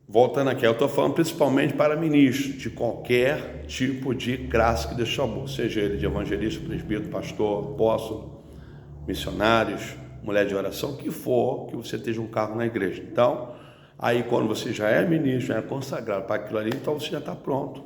voltando aqui, eu estou falando principalmente para ministros de qualquer tipo de classe que Deus chamou, seja ele de evangelista, presbítero, pastor, apóstolo, missionários, mulher de oração, o que for, que você esteja um cargo na igreja. Então, aí quando você já é ministro, já é consagrado para aquilo ali, então você já está pronto.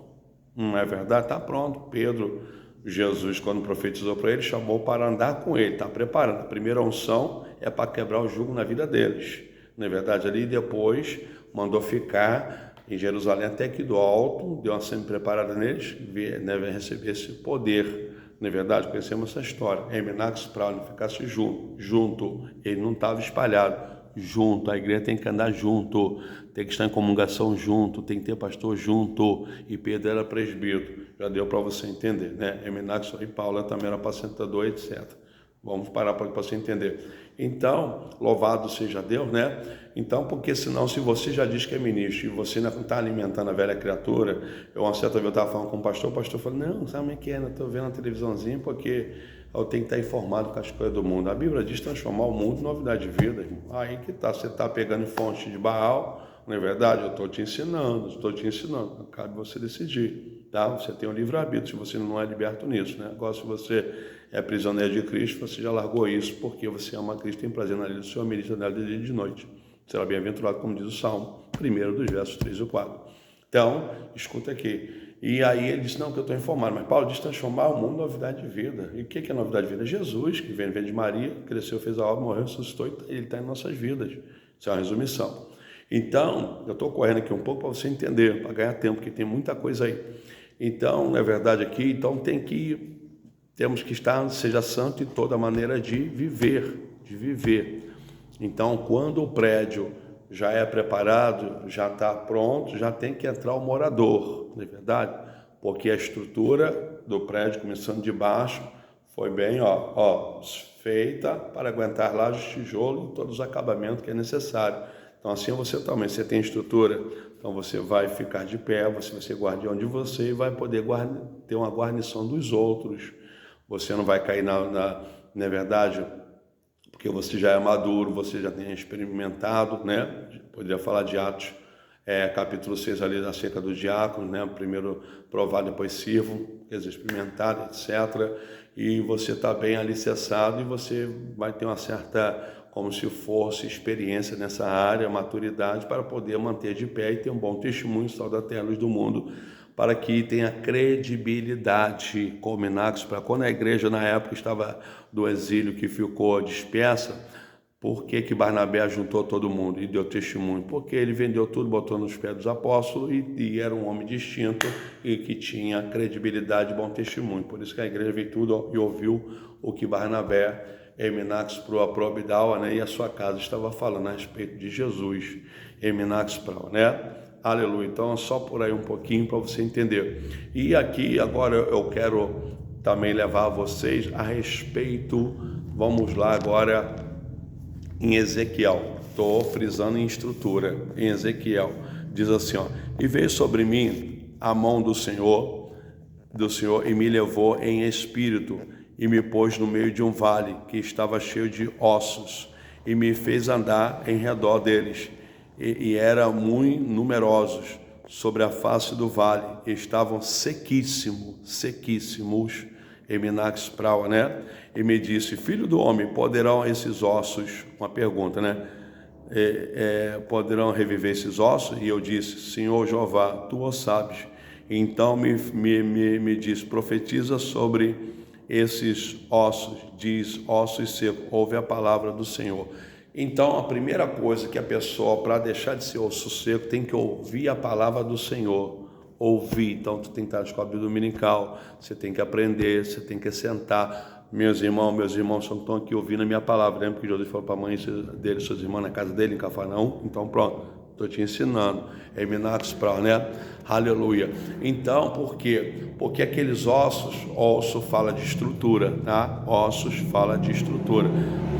Não é verdade? Está pronto. Pedro, Jesus, quando profetizou para ele, chamou para andar com ele, está preparando. A primeira unção é para quebrar o jugo na vida deles. Não é verdade? Ali depois mandou ficar em Jerusalém até que do alto, deu uma semi-preparada neles, devem receber esse poder. Não é verdade? Conhecemos essa história. Eminax para ele ficasse junto. Ele não estava espalhado. Junto, a igreja tem que andar junto, tem que estar em comungação junto, tem que ter pastor junto, e Pedro era presbítero, já deu para você entender, né? Eminax e Paula também era apacentador, etc. Vamos parar para você entender. Então, louvado seja Deus, né? Então, porque senão, se você já diz que é ministro e você não está alimentando a velha criatura, uma certa vez eu estava falando com o pastor falou, não, sabe o que é? Eu estou vendo a televisãozinha porque eu tenho que estar informado com as coisas do mundo. A Bíblia diz transformar o mundo em novidade de vida, irmão. Aí que tá, você está pegando fonte de Baal, não é verdade? Eu estou te ensinando, cabe você decidir, tá? Você tem um livre-arbítrio, se você não é liberto nisso, né? Agora, se você é prisioneiro de Cristo, você já largou isso, porque você ama Cristo, tem prazer na lei do Senhor, medita nela de dia e de noite. Será bem-aventurado, como diz o Salmo, 1 dos versos 3 e 4. Então, escuta aqui. E aí ele disse, não, que eu estou informado, mas Paulo diz transformar o mundo em novidade de vida. E o que é novidade de vida? Jesus, que veio de Maria, cresceu, fez a obra, morreu, ressuscitou, e ele está em nossas vidas. Isso é uma resumição. Então, eu estou correndo aqui um pouco para você entender, para ganhar tempo, porque tem muita coisa aí. Então, é verdade aqui, então temos que estar, seja santo em toda maneira de viver. Então, quando o prédio já é preparado, já está pronto, já tem que entrar o morador, não é verdade? Porque a estrutura do prédio, começando de baixo, foi bem feita para aguentar lá os tijolos e todos os acabamentos que é necessário. Então, assim você também, você tem estrutura, então você vai ficar de pé, você vai ser guardião de você e vai poder ter uma guarnição dos outros. Você não vai cair não é verdade? Porque você já é maduro, você já tem experimentado, né? Poderia falar de Atos, capítulo 6 ali acerca dos diáconos, né? Primeiro provar, depois sirvo, quer dizer, experimentado, etc. E você está bem alicerçado e você vai ter uma certa, como se fosse experiência nessa área, maturidade, para poder manter de pé e ter um bom testemunho, sal da terra, luz do mundo, para que tenha credibilidade como Eminax, para quando a igreja na época estava do exílio que ficou dispersa, por que Barnabé juntou todo mundo e deu testemunho? Porque ele vendeu tudo, botou nos pés dos apóstolos e era um homem distinto e que tinha credibilidade e bom testemunho. Por isso que a igreja veio tudo e ouviu o que Barnabé, Eminax pro Abidal, né, e a sua casa estava falando a respeito de Jesus, Eminax pro, né? Aleluia. Então, só por aí um pouquinho para você entender. E aqui, agora, eu quero também levar vocês a respeito, vamos lá agora, em Ezequiel. Estou frisando em estrutura. Em Ezequiel, diz assim, e veio sobre mim a mão do Senhor, e me levou em espírito, e me pôs no meio de um vale que estava cheio de ossos, e me fez andar em redor deles. E eram muito numerosos sobre a face do vale, e estavam sequíssimos, Eminax Prau, né? E me disse, filho do homem, poderão esses ossos, uma pergunta, né? Poderão reviver esses ossos? E eu disse, Senhor Jeová, tu o sabes. Então me disse, profetiza sobre esses ossos, diz, ossos secos, ouve a palavra do Senhor. Então, a primeira coisa que a pessoa, para deixar de ser osso seco, tem que ouvir a palavra do Senhor. Ouvir. Então, tu tem que estar na escola dominical, você tem que aprender, você tem que sentar. Meus irmãos estão aqui ouvindo a minha palavra. Lembra que Jesus falou para a mãe dele, seus irmãos na casa dele, em Cafarnaum? Então, pronto, estou te ensinando. Eminax Prau, né? Aleluia. Então, por quê? Porque aqueles osso fala de estrutura, tá? Ossos fala de estrutura.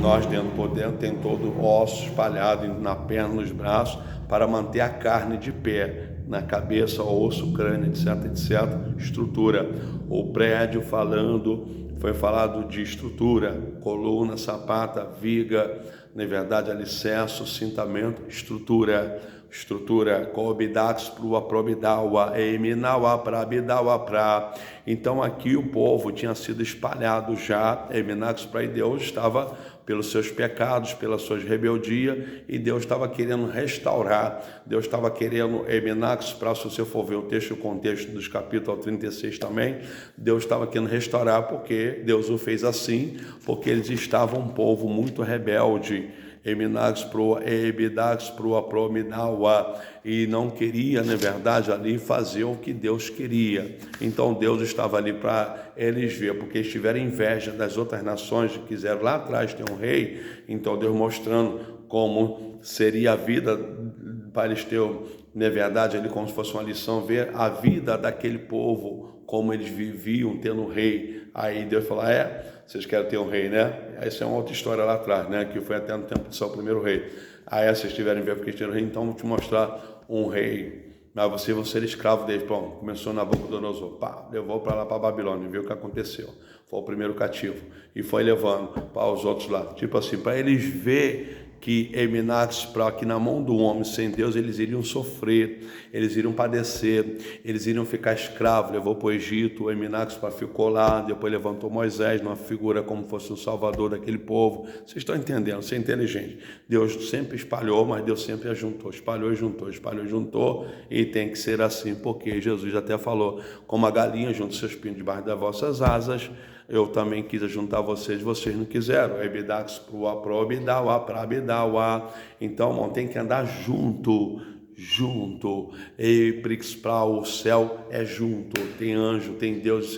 Nós dentro por dentro tem todo osso espalhado na perna, nos braços, para manter a carne de pé, na cabeça, osso, crânio, etc. Estrutura. O prédio foi falado de estrutura, coluna, sapata, viga, na verdade, alicerce, cintamento, estrutura. estrutura Cobidax Prua Probidawa, Eminawa Prabidawa Pra. Então aqui o povo tinha sido espalhado já, Eminax Pra, e Deus estava pelos seus pecados, pelas suas rebeldias, e Deus estava querendo restaurar, Deus estava querendo, Eminax Pra, se você for ver o texto, o contexto dos capítulos 36 também, Deus estava querendo restaurar, porque Deus o fez assim, porque eles estavam um povo muito rebelde, Eminax Proa, Ebidax Proa Prominawa, e não queria, na verdade, ali fazer o que Deus queria. Então Deus estava ali para eles ver, porque eles tiveram inveja das outras nações que quiseram lá atrás ter um rei. Então Deus mostrando como seria a vida para eles ter, na verdade, ali como se fosse uma lição, ver a vida daquele povo, como eles viviam tendo um rei. Aí Deus falou, vocês querem ter um rei, né? Essa é uma outra história lá atrás, né? Que foi até no tempo de Saul, o primeiro rei. Aí vocês tiverem ver porque eles tiveram rei, então vou te mostrar um rei. Mas você vai ser escravo dele. Pronto, começou Nabucodonosor, levou para lá para a Babilônia, viu o que aconteceu. Foi o primeiro cativo. E foi levando para os outros lá. Tipo assim, para eles ver que Eminax, para que na mão do homem sem Deus eles iriam sofrer, eles iriam padecer, eles iriam ficar escravos. Levou para o Egito, o Eminax ficou lá, depois levantou Moisés, numa figura como fosse o salvador daquele povo. Vocês estão entendendo? Você é inteligente. Deus sempre espalhou, mas Deus sempre ajuntou, espalhou e juntou, espalhou e juntou, e tem que ser assim, porque Jesus até falou, como a galinha junta seus pintos debaixo das vossas asas, eu também quis juntar vocês não quiseram. Ebidax Prua Probidawa Prabidawa. Então, irmão, tem que andar junto. E Prix para o céu é junto. Tem anjo, tem Deus.